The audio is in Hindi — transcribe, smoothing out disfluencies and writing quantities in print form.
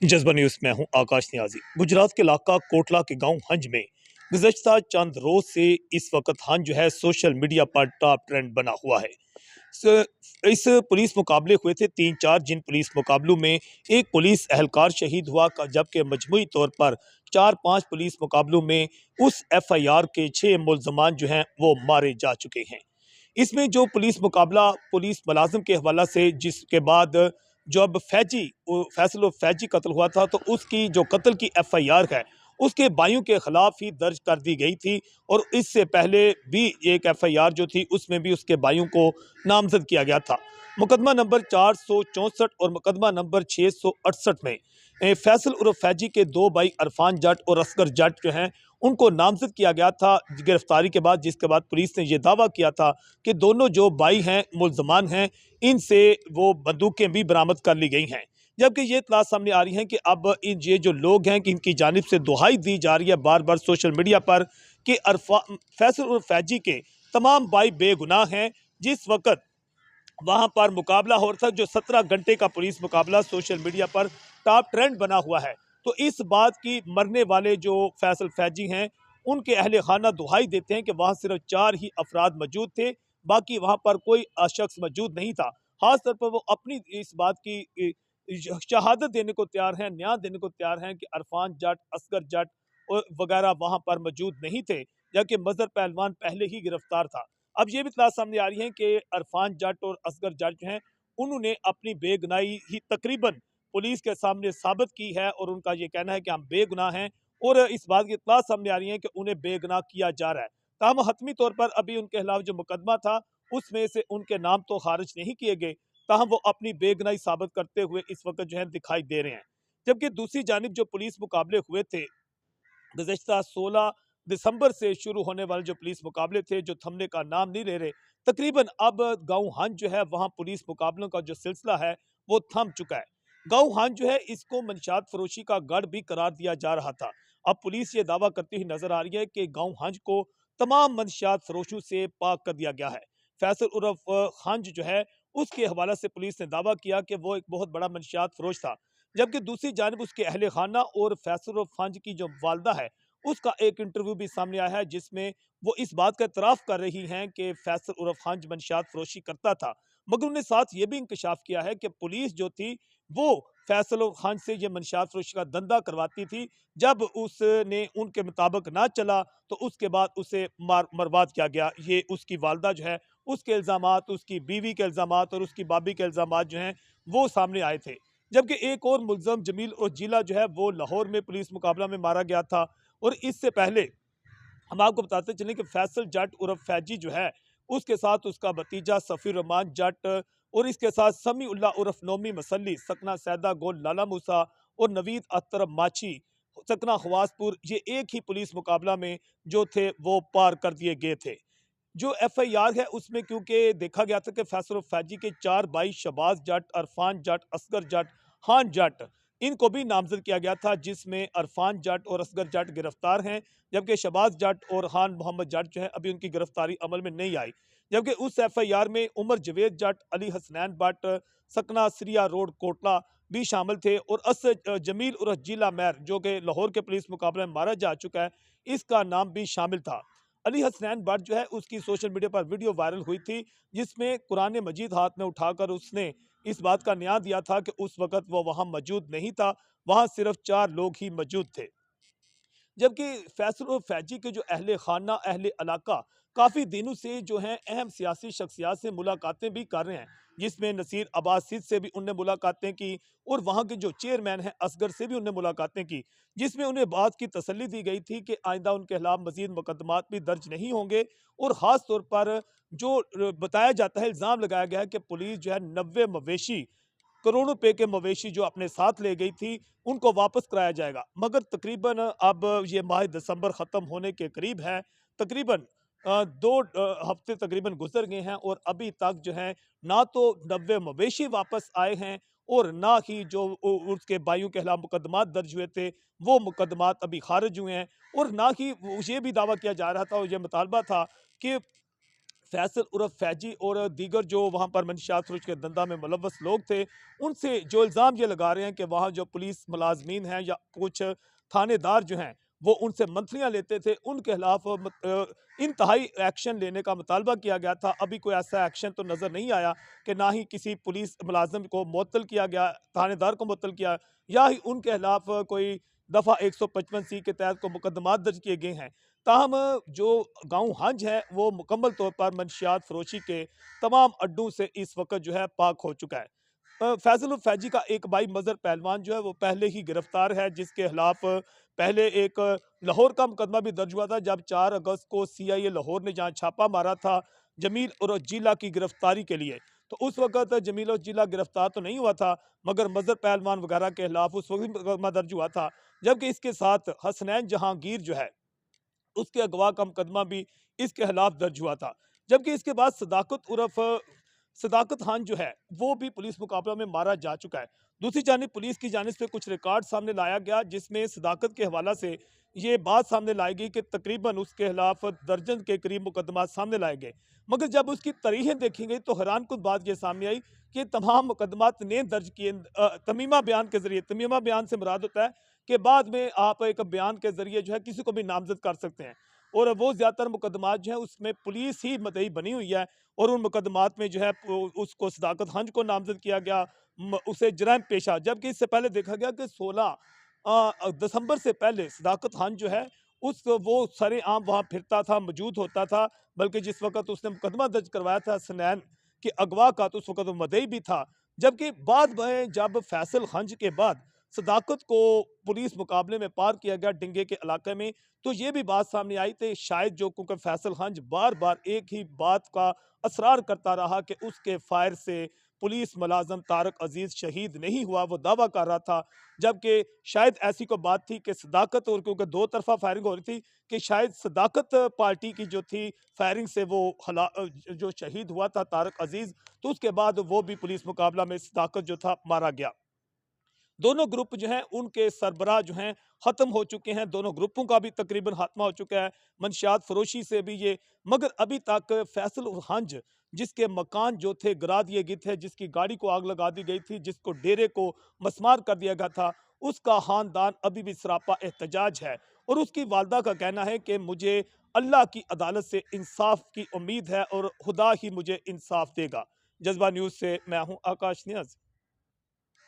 जज्बा न्यूज़ में हूं आकाश नियाजी। गुजरात के इलाका कोटला के गांव हंज में गुज़श्ता चंद रोज से इस वक्त हंज जो है सोशल मीडिया पर टॉप ट्रेंड बना हुआ है। इस पुलिस मुकाबले हुए थे 3-4, जिन पुलिस मुकाबलों में एक पुलिस एहलकार शहीद हुआ, जबकि मजमूई तौर पर 4-5 पुलिस मुकाबलों में उस FIR के 6 मुल्ज़मान जो हैं वो मारे जा चुके हैं। इसमें जो पुलिस मुकाबला पुलिस मुलाजिम के हवाला से, जिसके बाद जब फैसल फैजी कत्ल हुआ था, तो उसकी जो कत्ल की FIR है उसके भाइयों के खिलाफ ही दर्ज कर दी गई थी, और इससे पहले भी एक FIR जो थी उसमें भी उसके भाइयों को नामजद किया गया था। मुकदमा नंबर 464 और मुकदमा नंबर 668 में फैसल उर्फ फैजी के दो भाई अरफान जट और असगर जट जो हैं उनको नामजद किया गया था गिरफ्तारी के बाद, जिसके बाद पुलिस ने यह दावा किया था कि दोनों जो भाई हैं मुल्जमान हैं, इनसे वो बंदूकें भी बरामद कर ली गई हैं। जबकि ये इत्तला सामने आ रही है कि अब ये जो लोग हैं कि इनकी जानिब से दुहाई दी जा रही है बार बार सोशल मीडिया पर कि फैसल उर्फ फैजी के तमाम भाई बेगुनाह हैं। जिस वक्त वहां पर मुकाबला हो रहा था, जो 17 घंटे का पुलिस मुकाबला सोशल मीडिया पर टॉप ट्रेंड बना हुआ है, तो इस बात की मरने वाले जो फैसल फैजी हैं उनके अहले खाना दुहाई देते हैं कि वहां सिर्फ 4 ही अफराद मौजूद थे, बाकी वहां पर कोई शख्स मौजूद नहीं था। खास तौर पर वो अपनी इस बात की शहादत देने को तैयार हैं, न्याय देने को तैयार हैं कि अरफान जट, असगर जट वगैरह वहां पर मौजूद नहीं थे, जबकि मजहर पहलवान पहले ही गिरफ्तार था। अब ये भी इत्तला सामने आ रही है कि अरफान जट और असगर जट जो हैं उन्होंने अपनी बेगुनाही ही तकरीबन पुलिस के सामने साबित की है, और उनका ये कहना है कि हम बेगुनाह हैं, और इस बात की इत्तला सामने आ रही है कि उन्हें बेगुनाह किया जा रहा है। ताहम हतमी तौर पर अभी उनके खिलाफ जो मुकदमा था उसमें से उनके नाम तो खारिज नहीं किए गए, ताहम वो अपनी बेगुनाही साबित करते हुए इस वक्त जो है दिखाई दे रहे हैं। जबकि दूसरी जानिब जो पुलिस मुकाबले हुए थे गुज़श्ता 16 दिसंबर से शुरू होने वाले जो पुलिस मुकाबले थे, जो थमने का नाम नहीं ले रहे, तकरीबन अब गाँव हंज जो है वहाँ पुलिस मुकाबलों का जो सिलसिला है वो थम चुका है। गाँव हंज जो है इसको मंशात फरोशी का गढ़ भी करार दिया जा रहा था। अब पुलिस ये दावा करती हुई नजर आ रही है कि गाँव हंज को तमाम मंशियात फरोशों से पाक कर दिया गया है। फैसल उर्फ हंज जो है उसके हवाला से पुलिस ने दावा किया कि वो एक बहुत बड़ा मंशियात फरोश था, जबकि दूसरी जानब उसके अहले खाना और फैसल उर्फ हंज की जो वालदा है उसका एक इंटरव्यू भी सामने आया है, जिसमें वो इस बात का इतराफ कर रही हैं कि फैसल उर्फ हंज मंशियात फरोशी करता था, मगर उन्हें साथ ये भी इंकशाफ किया है कि पुलिस जो थी वो फैसल उर्फ हंज से ये मंशियात फरोशी का धंधा करवाती थी। जब उसने उनके मुताबिक ना चला तो उसके बाद उसे बर्बाद किया गया। ये उसकी वालदा जो है उसके इल्ज़ामात, उसकी बीवी के इल्ज़ामात और उसकी बाबी के इल्ज़ामात जो हैं वो सामने आए थे। जबकि एक और मुल्ज़म जमील और जिला जो है वो लाहौर में पुलिस मुकाबला में मारा गया था, और इससे पहले हम आपको बताते चलें कि फैसल जट उर्फ फैजी जो है उसके साथ उसका भतीजा सफ़ीर रहमान जट और इसके साथ समी उल्लाह उर्फ नोमी मसली, सकना सैदा गोल लाला मूसा और नवीद अख्तर माची, सकना खवासपुर, ये एक ही पुलिस मुकाबला में जो थे वो पार कर दिए गए थे। जो FIR है उसमें क्योंकि देखा गया था कि फैसल फैजी के 4 भाई शबाज जट, अरफान जट, असगर जट, खान जट, इनको भी नामजद किया गया था, जिसमें अरफान जट और असगर जट गिरफ्तार हैं, जबकि शबाज जट और खान मोहम्मद जट जो है अभी उनकी गिरफ्तारी अमल में नहीं आई। जबकि उस FIR में उमर जवेद जट, अली हसनैन भट्ट, सकना सिरिया रोड कोटला भी शामिल थे, और जमील उर्फ जिला मैर जो कि लाहौर के पुलिस मुकाबले में मारा जा चुका है, इसका नाम भी शामिल था। अली हसनैन भट्ट जो है उसकी सोशल मीडिया पर वीडियो वायरल हुई थी, जिसमें कुरान मजीद हाथ में उठाकर उसने इस बात का न्याय दिया था कि उस वक्त वो वहां मौजूद नहीं था, वहां सिर्फ 4 लोग ही मौजूद थे। जबकि फैसल फैजी के जो अहले खाना अहले इलाका काफ़ी दिनों से जो हैं अहम सियासी शख्सियात से मुलाकातें भी कर रहे हैं, जिसमें नसीर अब्बास सिद्ध से भी उनने मुलाकातें की, और वहाँ के जो चेयरमैन हैं असगर से भी उनने मुलाकातें की, जिसमें उन्हें बात की तसल्ली दी गई थी कि आइंदा उनके खिलाफ मजीद मुकदमात भी दर्ज नहीं होंगे, और ख़ास तौर पर जो बताया जाता है, इल्ज़ाम लगाया गया है कि पुलिस जो है 90 मवेशी, करोड़ों रुपए के मवेशी जो अपने साथ ले गई थी उनको वापस कराया जाएगा, मगर तकरीबन अब ये माह दिसंबर ख़त्म होने के करीब है, तकरीबन 2 हफ्ते तकरीबन गुजर गए हैं, और अभी तक जो है ना तो 90 मवेशी वापस आए हैं, और ना ही जो उसके भाइयों के खिलाफ मुकदमात दर्ज हुए थे वो मुकदमात अभी खारिज हुए हैं, और ना ही ये भी दावा किया जा रहा था और ये मुतालबा था कि फैसल उर्फ फैजी और दीगर जो वहाँ पर मंशियात फरोश के धंधा में मुलव्वस लोग थे, उनसे जो इल्ज़ाम ये लगा रहे हैं कि वहाँ जो पुलिस मुलाजमीन हैं या कुछ थानेदार जो हैं, वो उनसे मंथलियाँ लेते थे, उनके खिलाफ इंतहाई एक्शन लेने का मुतालबा किया गया था। अभी कोई ऐसा एक्शन तो नज़र नहीं आया कि ना ही किसी पुलिस मुलाज़िम को मुअत्तल किया गया, थानेदार को मुअत्तल किया, या ही उनके खिलाफ कोई दफ़ा 155 सी के तहत को मुकदमात दर्ज किए गए हैं। ताहम जो गाँव हंज है वो मुकम्मल तौर पर मंशियात फरोशी के तमाम अड्डों से इस वक्त जो है पाक हो चुका है। फैजल फैजी का एक भाई मजहर पहलवान जो है वो पहले ही गिरफ्तार है, जिसके खिलाफ पहले एक लाहौर का मुकदमा भी दर्ज हुआ था, जब 4 अगस्त को CIA लाहौर ने जहाँ छापा मारा था जमील और जिला की गिरफ्तारी के लिए। तो उस वक्त जमील और जिला गिरफ्तार तो नहीं हुआ था, मगर मजहर पहलवान वगैरह के खिलाफ उस वक्त भी मुकदमा दर्ज हुआ था। जबकि इसके साथ हसनैन जहांगीर जो है उसके अगवा का मुकदमा भी इसके खिलाफ दर्ज हुआ था। जबकि इसके बाद सदाकत उर्फ सदाकत खान जो है वो भी पुलिस मुकाबला में मारा जा चुका है। दूसरी जानिब पुलिस की जानिब से कुछ रिकॉर्ड सामने लाया गया, जिसमें सदाकत के हवाला से ये बात सामने लाई गई कि तकरीबन उसके खिलाफ दर्जन के करीब मुकदमा सामने लाए गए। मगर जब उसकी तारीखें देखी गई तो हैरानकुन बात यह सामने आई कि तमाम मुकदमात ने दर्ज किए तमीमा बयान के जरिए। तमीमा बयान से मुराद होता है कि बाद में आप एक बयान के जरिए जो है किसी को भी नामजद कर सकते हैं, और वो ज़्यादातर मुकदमात जो है उसमें पुलिस ही मुद्दई बनी हुई है, और उन मुकदमात में जो है उसको सदाकत हंज को नामजद किया गया, उसे जराइम पेशा। जबकि इससे पहले देखा गया कि 16 दिसंबर से पहले सदाकत हंज जो है उस वो सरेआम वहाँ फिरता था, मौजूद होता था। बल्कि जिस वक्त उसने मुकदमा दर्ज करवाया था हसनैन के अगवा का, तो उस वक्त वो मुद्दई भी था। जबकि बाद में जब फैसल हंज के बाद सदाकत को पुलिस मुकाबले में पार किया गया डिंगे के इलाके में, तो ये भी बात सामने आई थी शायद जो, क्योंकि फैसल हंज बार बार एक ही बात का असरार करता रहा कि उसके फायर से पुलिस मुलाजम तारक अजीज शहीद नहीं हुआ, वो दावा कर रहा था। जबकि शायद ऐसी कोई बात थी कि सदाकत, और क्योंकि दो तरफा फायरिंग हो रही थी, कि शायद सदाकत पार्टी की जो थी फायरिंग से वो जो शहीद हुआ था तारक अजीज, तो उसके बाद वो भी पुलिस मुकाबला में सदाकत जो था मारा गया। दोनों ग्रुप जो हैं उनके सरबराह जो हैं ख़त्म हो चुके हैं, दोनों ग्रुपों का भी तकरीबन खात्मा हो चुका है, मंशियात फरोशी से भी ये। मगर अभी तक फैसल हंज जिसके मकान जो थे गिरा दिए गए थे, जिसकी गाड़ी को आग लगा दी गई थी, जिसको डेरे को मसमार कर दिया गया था, उसका ख़ानदान अभी भी सरापा एहतजाज है। और उसकी वालदा का कहना है कि मुझे अल्लाह की अदालत से इंसाफ की उम्मीद है और खुदा ही मुझे इंसाफ देगा। जज्बा न्यूज़ से मैं हूँ आकाश नियाज़।